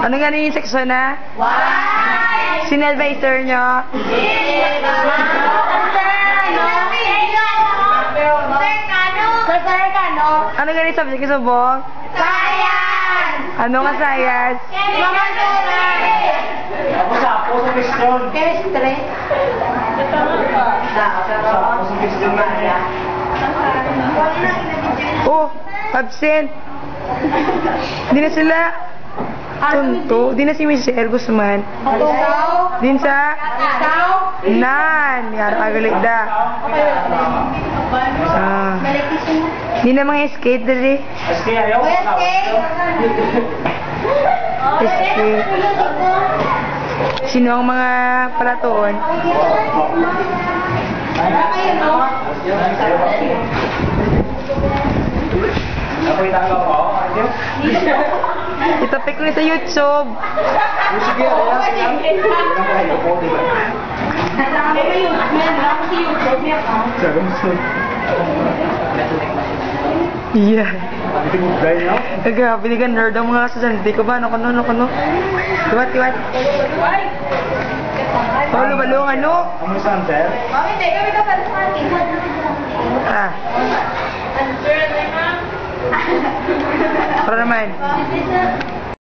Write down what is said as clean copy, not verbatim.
Ano nga yung seksyon na? Why? Sino advisor nyo? Ano nga yung subject sa subok? Science! Ano nga science? Tapos ako sa question. Chemistry. Ako sa question na niya. Oh, absent. Di na sila tunto. Di na si Michelle Guzman. Din sa nan. Yara agalit da. Di na mga skate dali. SK ayaw. Skate. Sino ang mga palatoon? Ako itanggaw ko. Itapik ko sa YouTube. Sige, Yeah. Hindi mo gaya niya? Grabe, hindi ka nerd ang mga sasanti ko ba? Ano ko? Tiwat. Oh, lumalong ano? Ang isang sir? Ah. Para naman.